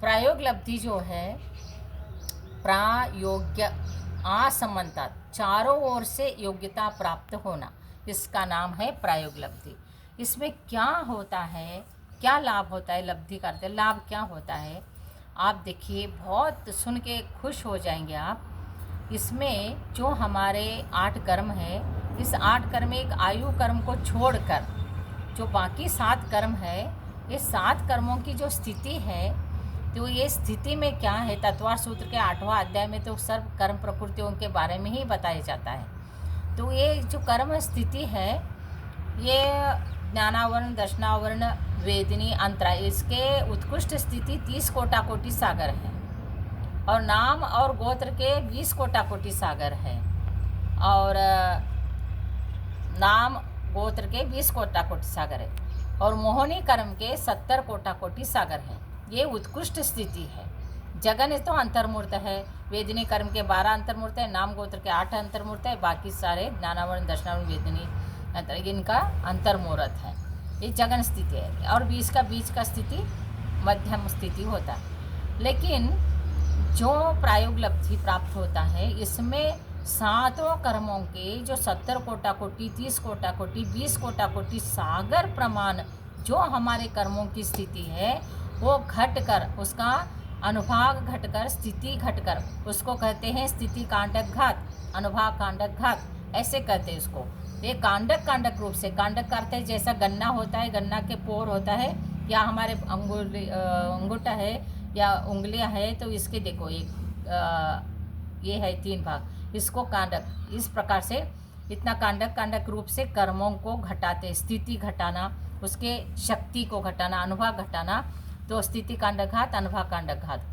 प्रायोगलब्धि जो है, प्रायोग्य आसमंता, चारों ओर से योग्यता प्राप्त होना, इसका नाम है प्रायोगलब्धि। इसमें क्या होता है, क्या लाभ होता है, लब्धि करते लाभ क्या होता है, आप देखिए, बहुत सुन के खुश हो जाएंगे आप। इसमें जो हमारे 8 कर्म है, इस 8 कर्म में एक आयु कर्म को छोड़कर जो बाकी 7 कर्म है, ये 7 कर्मों की जो स्थिति है, तो ये स्थिति में क्या है, तत्वार सूत्र के 8वां अध्याय में तो सर्व कर्म प्रकृतियों के बारे में ही बताया जाता है। तो ये जो कर्म स्थिति है, ये ज्ञानावरण, दर्शनावरण, वेदिनी, अंतरा, इसके उत्कृष्ट स्थिति 30 कोटि कोटि सागर है, और नाम और गोत्र के 20 कोटि कोटि सागर है, और नाम गोत्र के 20 कोटि कोटि सागर है, और मोहनी कर्म के 70 कोटि कोटि सागर है। ये उत्कृष्ट स्थिति है। जगन तो अंतर्मूर्त है, वेदिनी कर्म के 12 अंतर्मूर्त है, नाम गोत्र के 8 अंतर्मूर्त है, बाकी सारे ज्ञानावरण, दर्शनावरण, वेदिनी, इनका अंतर्मूर्त है। ये जगन स्थिति है, और 20 का बीच का स्थिति मध्यम स्थिति होता है। लेकिन जो प्रायोगलब्धि प्राप्त होता है, इसमें 7 कर्मों के जो 70 कोटि कोटि, 30 कोटि कोटि, 20 कोटि कोटि सागर प्रमाण जो हमारे कर्मों की स्थिति है, वो घटकर, उसका अनुभाग घटकर, स्थिति घटकर, उसको कहते हैं स्थिति कांडक घात, अनुभाग कांडक घात, ऐसे कहते हैं इसको। ये कांडक रूप से, कांडक का अर्थ है जैसा गन्ना होता है, गन्ना के पोर होता है, या हमारे अंगूठा है या उंगलियां है, तो इसके देखो ये है 3 भाग, इसको कांडक, इस प्रकार से इतना कांडक रूप से कर्मों को घटाते, स्थिति घटाना, उसके शक्ति को घटाना, अनुभाग घटाना, तो स्थिति कांडक घात, अनुभाग कांडक घात,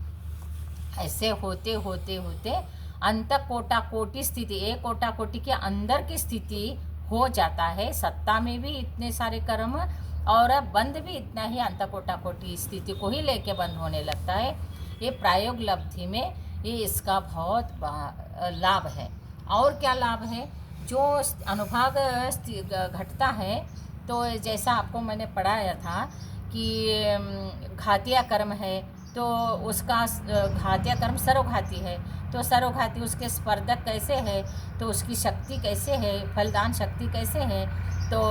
ऐसे होते होते होते अंत कोटि कोटि स्थिति, 1 कोटि कोटि के अंदर की स्थिति हो जाता है। सत्ता में भी इतने सारे कर्म, और बंद भी इतना ही अंत कोटि कोटि स्थिति को ही लेके बंद होने लगता है। ये प्रायोगलब्धि में ये इसका बहुत लाभ है। और क्या लाभ है, जो अनुभाग घटता है, तो जैसा आपको मैंने पढ़ाया था कि घातिया कर्म है, तो उसका घातिया कर्म सर्वघाती है, तो सर्वघाती उसके स्पर्धक कैसे है, तो उसकी शक्ति कैसे है, फलदान शक्ति कैसे है, तो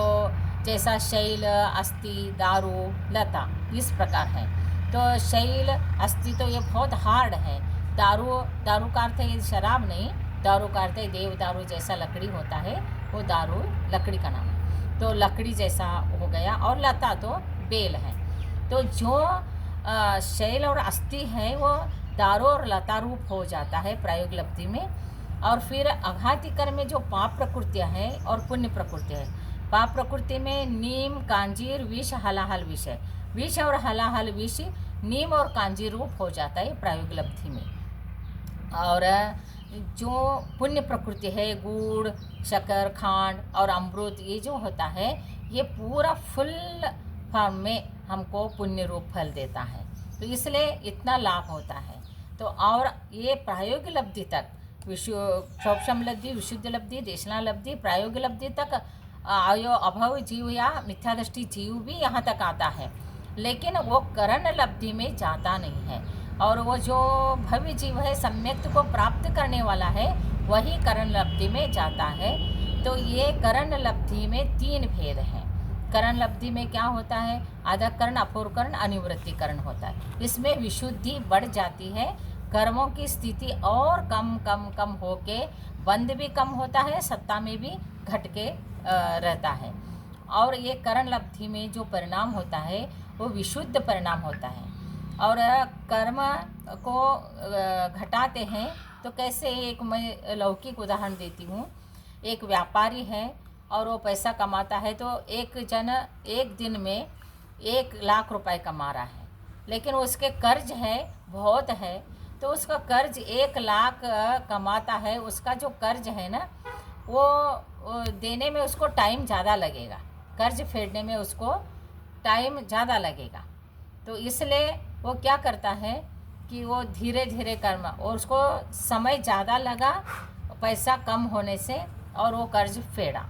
जैसा शैल, अस्थि, दारू, लता, इस प्रकार है। तो शैल, अस्थि तो ये बहुत हार्ड है। दारू का अर्थ है शराब नहीं, दारू का अर्थ है देव दारू, जैसा लकड़ी होता है, वो दारू लकड़ी का नाम है, तो लकड़ी जैसा हो गया। और लता तो बेल है। तो जो शैल और अस्थि है, वो दारू और लता रूप हो जाता है प्रायोगलब्धि में। और फिर अघाती कर्म में जो पाप प्रकृतियाँ हैं और पुण्य प्रकृति है, पाप प्रकृति में नीम, कांजीर, विष, हलाहल विष है। विष और हलाहल विष नीम और कांजीर रूप हो जाता है प्रायोगलब्धि में। और जो पुण्य प्रकृति है, गुड़, शक्कर, खांड और अमृत, ये जो होता है, ये पूरा फुल फॉर्म में हमको पुण्य रूप फल देता है, तो इसलिए इतना लाभ होता है। तो और ये प्रायोगलब्धि तक, क्षोभम लब्धि, विशुद्ध लब्धि, देशना लब्धि, प्रायोगलब्धि तक आयो अभव जीव या मिथ्यादृष्टि जीव भी यहाँ तक आता है, लेकिन वो करण लब्धि में जाता नहीं है। और वो जो भव्य जीव है, सम्यक्त को प्राप्त करने वाला है, वही करण लब्धि में जाता है। तो ये करण लब्धि में 3 भेद हैं। करण लब्धि में क्या होता है, आधकरण, अपूर्वकरण, अनिवृत्तिकरण होता है। इसमें विशुद्धि बढ़ जाती है, कर्मों की स्थिति और कम कम कम होके बंद भी कम होता है, सत्ता में भी घट के रहता है। और ये करण लब्धि में जो परिणाम होता है, वो विशुद्ध परिणाम होता है। और कर्म को घटाते हैं तो कैसे, एक मैं लौकिक उदाहरण देती हूँ। एक व्यापारी है और वो पैसा कमाता है, तो एक जन एक दिन में 1 लाख रुपए कमा रहा है, लेकिन उसके कर्ज है बहुत है, तो उसका कर्ज 1 लाख कमाता है, उसका जो कर्ज है ना, वो देने में उसको टाइम ज़्यादा लगेगा, कर्ज फेडने में उसको टाइम ज़्यादा लगेगा। तो इसलिए वो क्या करता है कि वो धीरे धीरे कर्म, और उसको समय ज़्यादा लगा पैसा कम होने से, और वो कर्ज फेड़ा।